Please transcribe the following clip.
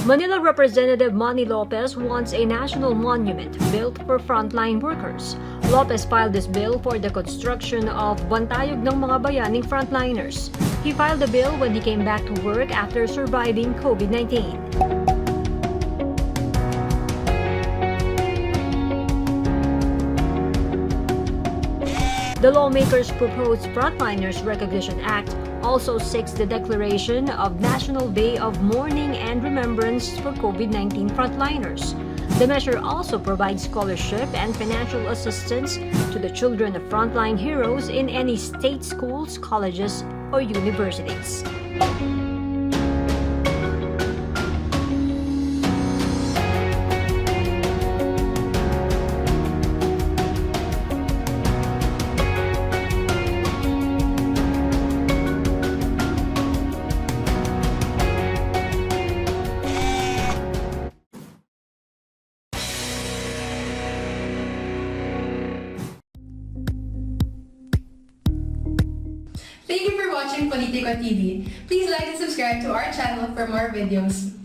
Manila Representative Manny Lopez wants a national monument built for frontline workers. Lopez filed this bill for the construction of Bantayog ng mga bayaning frontliners. He filed the bill when he came back to work after surviving COVID-19. The lawmakers' proposed Frontliners Recognition Act also seeks the declaration of National Day of Mourning and Remembrance for COVID-19 frontliners. The measure also provides scholarship and financial assistance to the children of frontline heroes in any state schools, colleges, or universities. Thank you for watching Politico TV. Please like and subscribe to our channel for more videos.